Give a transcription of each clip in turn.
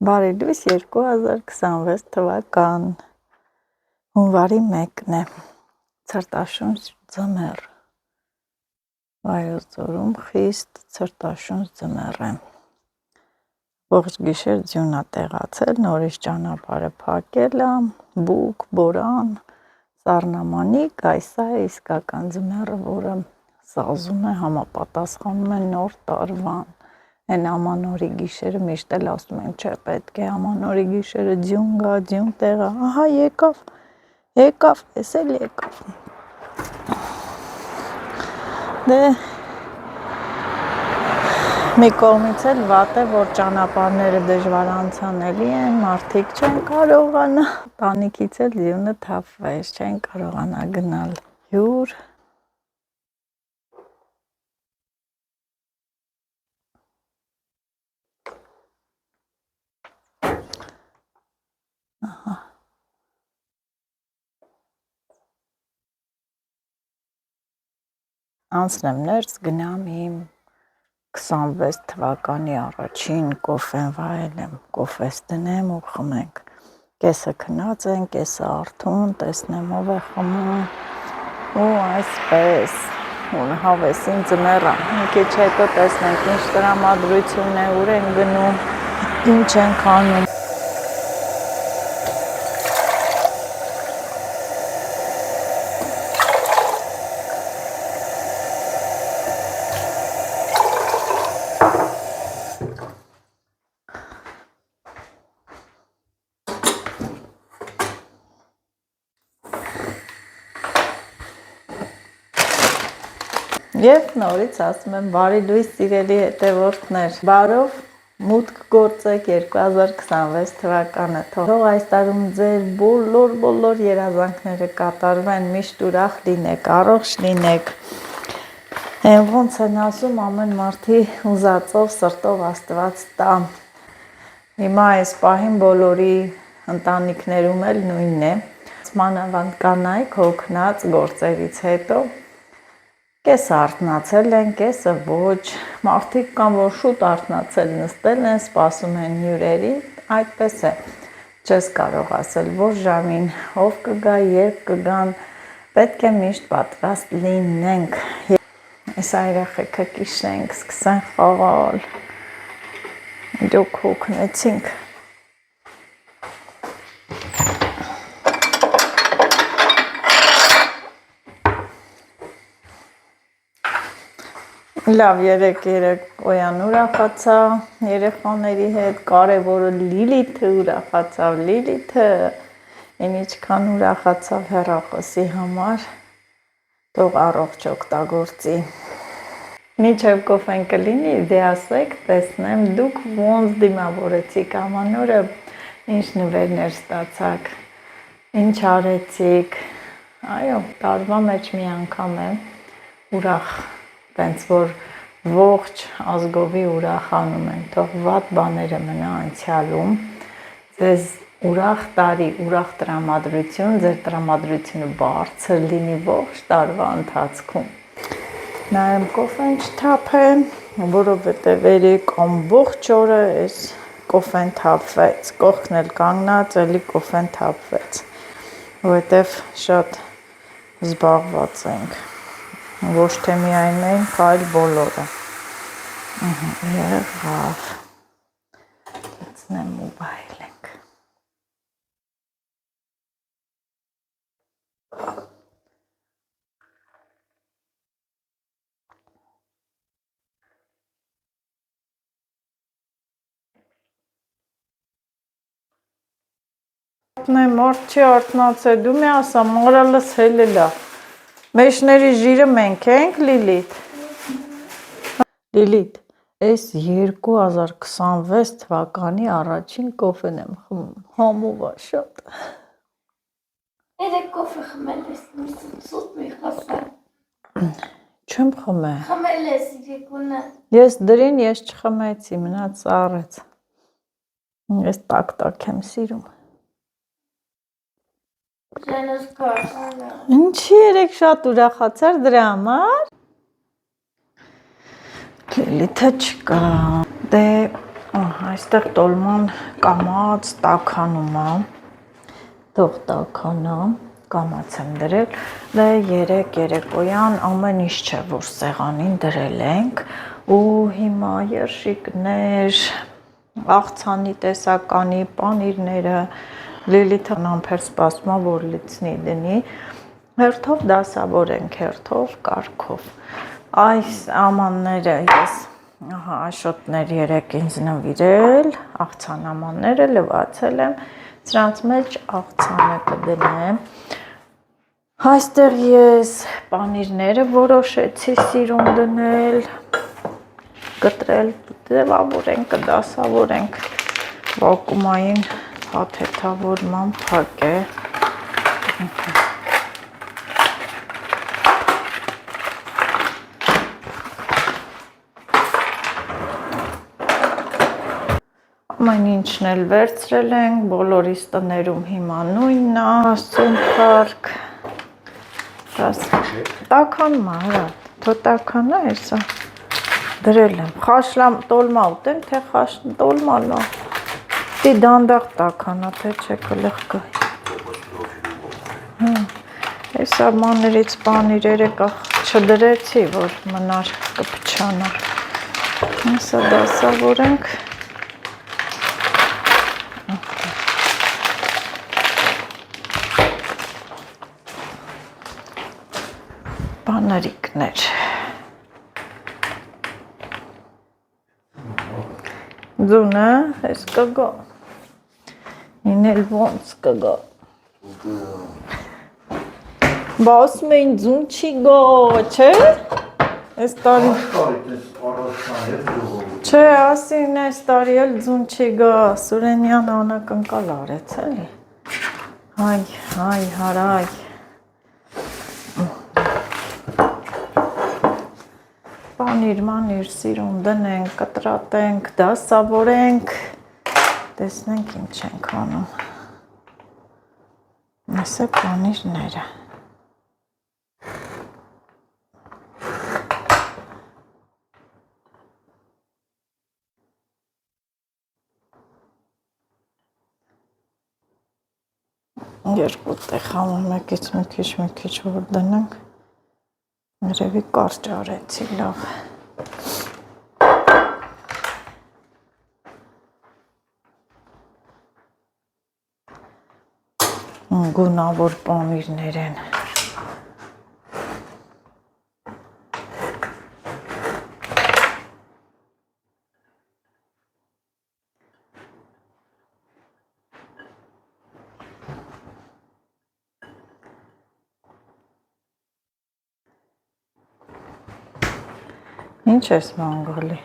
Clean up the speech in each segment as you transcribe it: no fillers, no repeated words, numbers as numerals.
Բարի լույս 2026 թվական հունվարի 1-ն է, ցրտաշունչ ձմեռ, Վայոց ձորում խիստ ցրտաշունչ ձմեռ է, ողջ գիշեր ձյուն ա տեղացել, նորից ճանապարհը փակել ա, բուկ, բորան, սառնամանիք, այս է իսկական ձմեռը, որը սազում է, համապատասխանում է նոր տարվան, Են ամանորի գիշերը միշտ էլ ասում ենք, չէ, պետք է ամանորի գիշերը ձյուն գա, ձյուն տեղա, ահա եկավ, էս էլ եկավ։ Դե մի կողմից էլ վատ է, որ ճանապարհները դժվար անցանելի են, մարդիկ չեն կարողանա, տանիքից էլ ձյունը թափվեց, չեն կարողանա գնալ հյուր։ Անցնեմ ներս, գնամ իմ 26 թվականի առաջին կոֆեն վայելեմ, կոֆես դնեմ ու խմենք, կեսը քնած են, կեսը արթուն, տեսնեմ ով է խմում ու այսպես, հավեսին ձմեռա, մի քիչ հետո տեսնենք ինչ տրամադրություն է, ուր են գնում, ինչ ենք անում։ Եվ նորից ասում եմ բարի լույս սիրելի հետևորդներ, բարով մուտք գործեք 2026 թվականը, թող այս տարում ձեր բոլոր երազանքները կատարվեն, միշտ ուրախ լինեք, առողջ լինեք, ոնց են ասում ամեն մարդի ուզածով սրտով Աստված տա, հիմա այս պահին բոլորի ընտանիքներում էլ նույնն է, մանավանդ կանայք հոգնած գործերից հետո Կեսը արթնացել են, կեսը ոչ, մարդիկ կան, որ շուտ արթնացել նստել են, սպասում են հյուրերի, այդպես է, չես կարող ասել, որ ժամին, ով կգա, երբ կգան, պետք է միշտ պատրաստ լինենք, այս երեխեքը կիշենք, սկսեն խաղալ, դուք հոգնեցինք, Լավ, երեկ Օյան ուրախացա երեխաների հետ, կարևորը Լիլիթը ուրախացավ, Լիլիթը ինչքան ուրախացավ հեռախոսի համար, թող առողջ օգտագործի։ Մինչև կոֆեն կլինի, դե ասեք, տեսնեմ, դուք ոնց դիմավորեցիք ամանորը, ինչ նվերներ ստացաք, ինչ արեցիք, այո, տարվա մեջ մի անգամ է ուրախ Տենց որ ողջ ազգովի ուրախանում են, թող վատ բաները մնա անցյալում, ձեզ ուրախ տարի, ուրախ տրամադրություն, ձեր տրամադրությունը բարձր լինի ողջ տարվա ընթացքում։ Նայեմ կոֆեն չթափեմ, որովհետև երեկ ամբողջ օրը այս կոֆեն թափվեց, կողքն էլ կանգնած, էլի կոֆեն թափվեց, որովհետև շատ զբաղված ենք։ Ոչ թե միայն մենք, այլ բոլորը։ Եղավ։ Դցնեմ ու բայլենք։ Մարդ չի արթնացել, դու մի ասա, մորալս հելել է։ Մեջների ժիրը մենք ենք, Լիլիթ։ Լիլիթ, այս 2026 թվականի առաջին կոֆեն եմ խմում, համով է շատ։ Երեք կոֆե խմել ես, սուտ մի խասա։ Չեմ խմել։ Խմել ես իրեկունը։ Ես դրին, ես չխմեցի, մնաց սառեց։ Ես տակ եմ սիրում։ Ժենս կար։ Ինչի երեք շատ ուրախացար դրա համար։ Լիլիթը չկա։ Դե Այստեղ տոլման կամած տաքանում է, թող տաքանա, կամած եմ դրել, դե 3 երեկոյան ամեն ինչ չէ, որ սեղանին դրել ենք, ու հիմա երշիկներ, աղցանի տեսականի, պանիրները, Լիլիթն ամփեր սպասում է, որ լցնի դնի, հերթով դասավորենք, հերթով կարգով, այս ամանները ես Աշոտներ 3 ինձ նվիրել, աղցանամանները լվացել եմ, սրանց մեջ աղցանը կդնեմ, այստեղ ես պանիրները որոշեցի սիրուն դնել, կտրել, ձևավորենք, կդասավորենք, վակումային հաթեթավորման փակ է, ամեն ինչն էլ վերցրել ենք, բոլորիս տներում հիմա նույնն է, Աստծուն փառք, տաքանում է, հրա, թո տաքանա էսա, դրել եմ, խաշլամ տոլմա ուտեմ, թե տոլման է, դի դանդաղ տաքանա, թե չէ կլեղ կա, էսա մաներից պանիր երեկա չդրեցի, որ մնար կպչանար, էսա դասավորենք, բանարիկներ, ձունը ես կգա, ինել ոնց կգա, բա ասում էին ձուն չի գա, չէ, ես տարի, չէ, ասին ես տարի էլ ձուն չի գա, Սուրենյան անակնկալ արեց էլի, հայ, հարայ, Պանիր, սիրուն դնենք, կտրատենք, դասավորենք, տեսնենք ինչ ենք անում, ես է պանիրները, երկու տեղ համը մեկից մի քիչ որ դնենք, երևի կարճ արեցի, լավ, գունավոր պանիրներ են, ինչ ես մանգալի,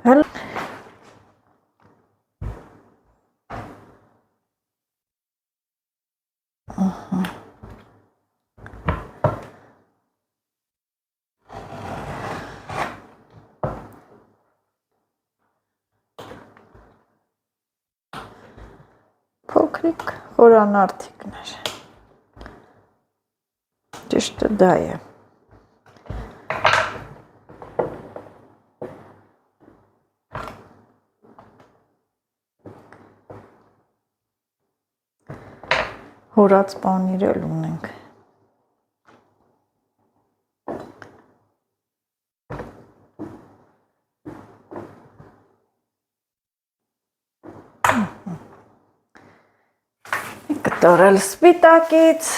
հել, փոքրիկ խորանարդիկներ, ճիշտը դա է, հորած պանիր էլ ունենք, կտորել սպիտակից,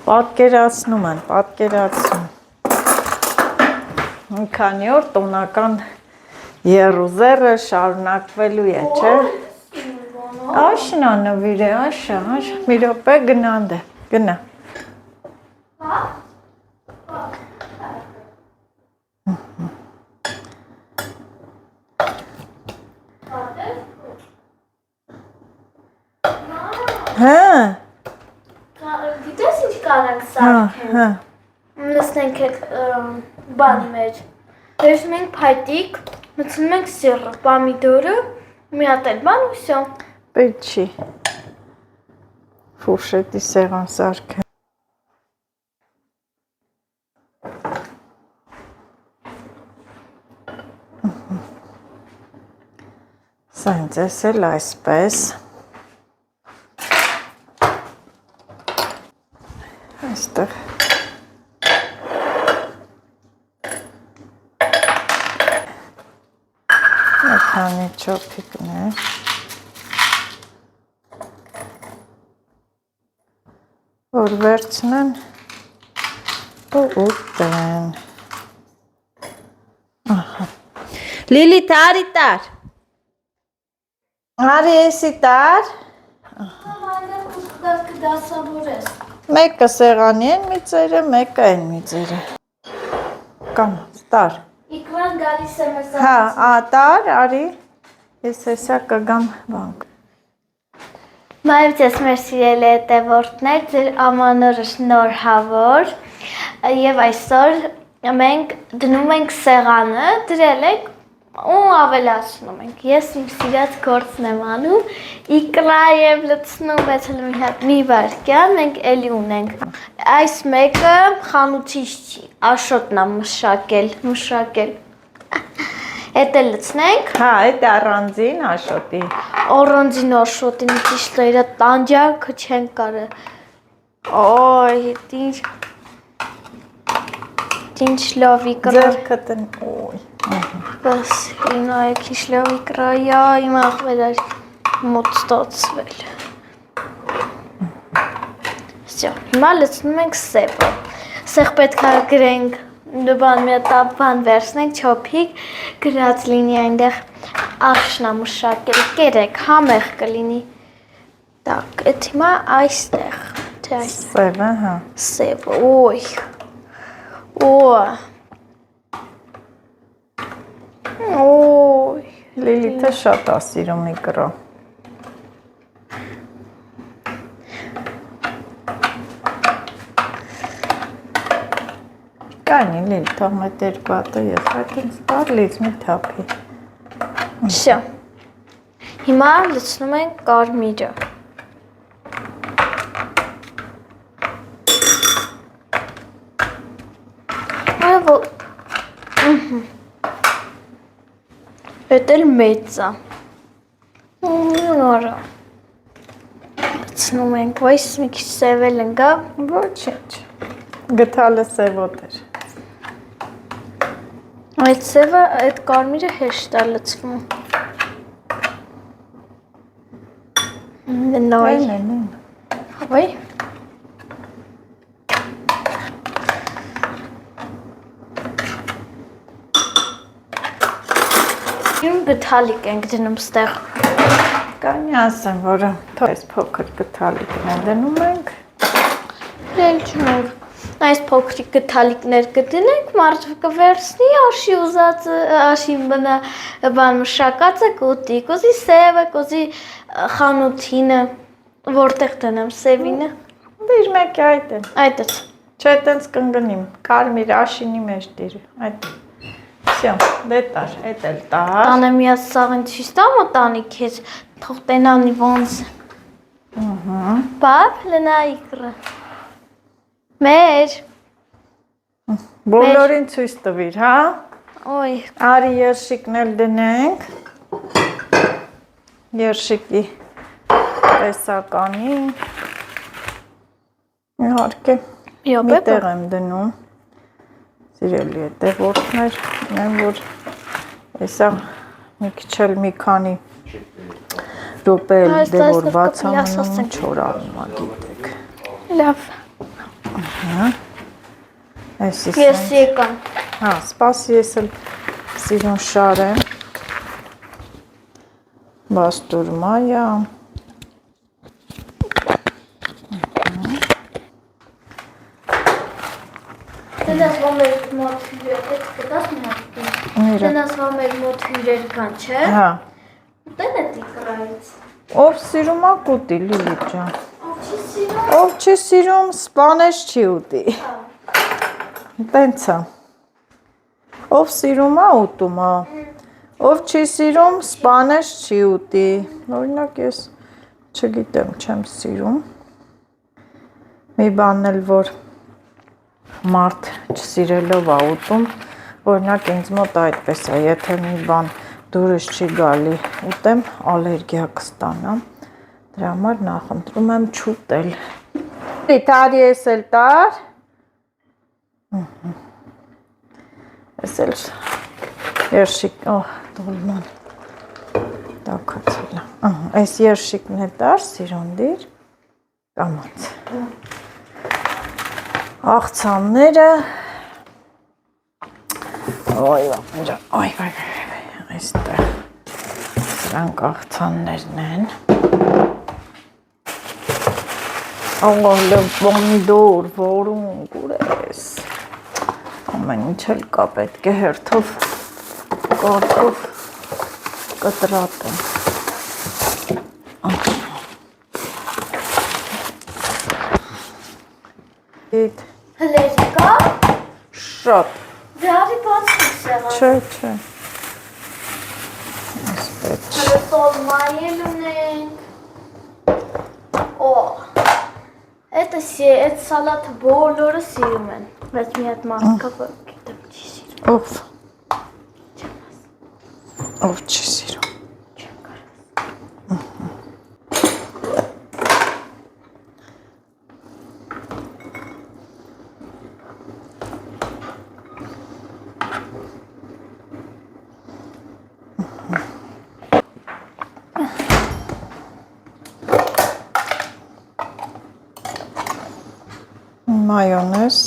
պատկերացնում են, մի քանի օր տոնական երուզերը շարունակվելու է, չէ, աշնա նվիր է, աշա, մի րոպե գնանդ է, գնա, Գիտես ինչ կարանք սարքեն, լսնենք բանի մեջ, դերսում ենք փայտիկ, մցնում ենք սիրը, պամիդորը, մի հատ էլ բան ու վսյո, պետք չի, ֆուրշետի սեղան սարքեն, Սենց ես էլ այսպես։ Այստեղ քանի չոփիկներ։ Որ վերցնեն ու ուտեն։ Լիլի տարի տար։ Արի էսի տար։ Դասավորես։ Մեկը սեղանի են միծերը, մեկը են միծերը։ Կանած, տար։ Իքրան գալիս է մեզ Հա, տար, արի։ Ես հեսա կգամ բանք։ Մայր ձեզ մեր սիրելի հետևորդներ, ձեր ամանորը շնորհավոր եւ այսօր մենք դնում ենք սեղանը, դրել ենք ու ավելացնում ենք։ Ես իմ սիրած գործն եմ անում, իկրա եւ լցնում ես մի վարքյան, մենք էլի ունենք։ Այս մեկը խանութից չի, Աշոտն է մշակել։ Էտը լցնենք։ Հա, էդ առանձին Աշոտի։ Օրանջին Աշոտի մի ճիշտ է, իր տանջանքը չեն կարել։ Օй, ինչ լավ իկրա։ Ձերքը տնի, օй։ Բաս, ինայք ինչ լավ իկրա, իմ աղվել էր մոտ ստացվել։ Всё, հիմա լցնում ենք սեփը։ Սեղ պետք է գրենք, բան մի հատ բան վերցնենք, չոփիկ, գրած լինի այնտեղ աշնամշակել, կերեք, համեղ կլինի։ Так, այդ հիմա այստեղ, թե այս Սևը, հա։ սև, օй։ Օй։ Օй։ Լիլիթը շատ է սիրում իկրո։ Կանի լիլ, թող մետ երկու հատը եղակ ինձ տարլից մի թափի։ Всё։ Հիմա լցնում ենք կարմիրը։ Էդ էլ մեծ է։ Նորա։ Լցնում ենք, բայց մի քիչ սևել ընկա։ Ոչինչ։ Գթալը սևոտ էր։ Այդ սևը, այդ կարմիրը հեշտ է լցվում։ Նոյ։ Հավայ։ Իմ գթալիկ ենք դնում ստեղ։ Կանի ասեմ, որը այս փոքր գթալիկն է դնում ենք։ Էլ չնոր։ Այս փոքրիկ գթալիկներ կդնենք, մարդը կվերցնի, աշի ուզածը, աշի բնա բան մշակածը կուտի, կոզի սևը, կոզի խանութինը, որտեղ դնեմ սևինը։ Դիր մեկի այդ է։ Այդ է։ Չէ, տենց կնգնիմ, կարմիր աշինի մեջ դիր, այդ Всё, դե տար, էդ էլ տար։ Տանը միած սաղին չիստամ ու տանի քեզ, թող տենանի ոնց։ Բապ լնա իկրը։ Մեր։ Բոլորին ցույց տվիր, հա։ Օй, Արի երշիկն էլ դնենք։ Երշիկի տեսականի։ Իհարկե, միտեղ եմ դնում։ Սիրելի հետևորդներ, ունեմ, որ հեսա մի քիչ էլ մի քանի րոպե էլ դե որ բացամնում չորանում ա գիտեք։ լավ։ Այսի Ես եկամ։ Հա, սպասի ես էլ սիրուն շարեմ։ Բաստուրմայա։ Դե նազվամեր մոտ հյուրեր, կտաս մոտ։ Դե նազվամեր մոտ հյուրեր կան, չէ։ Հա։ Ուտեն է տիկրայից։ Ով սիրում ա կուտի, Լիլիթ ջան։ Ով չի սիրում։ Ով չի սիրում, սպանես չի ուտի։ Տենց է։ Ով սիրում ա ուտում ա։ Ով չի սիրում, սպանես չի ուտի։ Օրինակ ես չգիտեմ, չեմ սիրում։ Մի բանն էլ որ մարդ չսիրելով ա ուտում, օրինակ ինձ մոտ այդպես է, եթե մի բան դուրս չի գալի ուտեմ, ալերգիա կստանամ, դրա համար նախընտրում եմ չուտել։ Տարի ես էլ տար, ես էլ երշիկ, դոլման, տակացել եմ, ես երշիկն է տար, սիրոնդիր, կամաց, աղցանները, այստեղ, սրանք աղցաններն են, պոմիդոր, որունգ, ուրես, ամեն ինչ էլ կա, պետք է հերթով, կարգով կտրատեմ, հլերի կա, շատ, դարի բացի սեղան, չէ, հլսով մայել ունենք, Այդ սալաթը բոլորը սիրում են, բայց մի հատ մարդկա, որ գիտեմ չի սիրում։ Ով չի սիրում։ Մայոնեզ,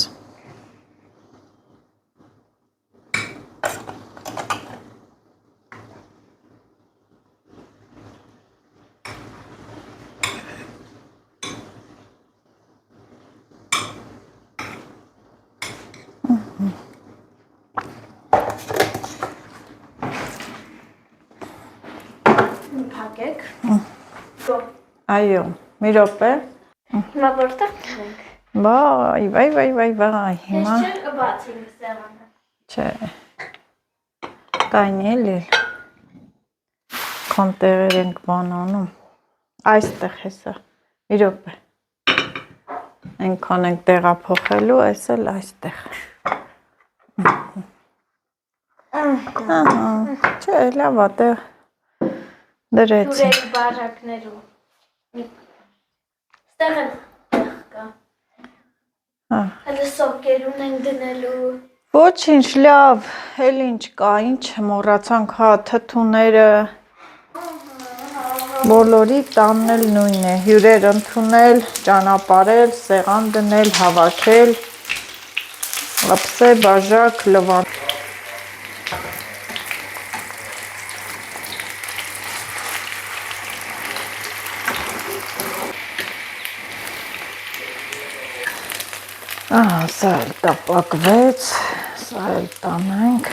Փակեք։ այո, մի րոպե, Հիմա որտեղ ենք։ վայ, հիմա, Ես չեմ կբացինք սեղանը։ չէ, կայնի էլի, կոնտեղեր ենք բանանում, այստեղ հեսա, մի րոպե, ենքան ենք տեղափոխելու, ես էլ այստեղ, չէ, լավա տեղ, դրեցին, Հյուրերի բարակներում։ Ստեղ են կա։ Հələ սոկերուն ենք դնելու։ Ոչինչ, լավ, էլ ինչ կա, ինչ մոռացանք, թթուները, բոլորի տանն էլ նույնն է, հյուրեր ընդունել, ճանապարհել, սեղան դնել, հավաքել, ափսե, բաժակ, լվան։ Սա էլ տապակվեց, սա էլ տանենք։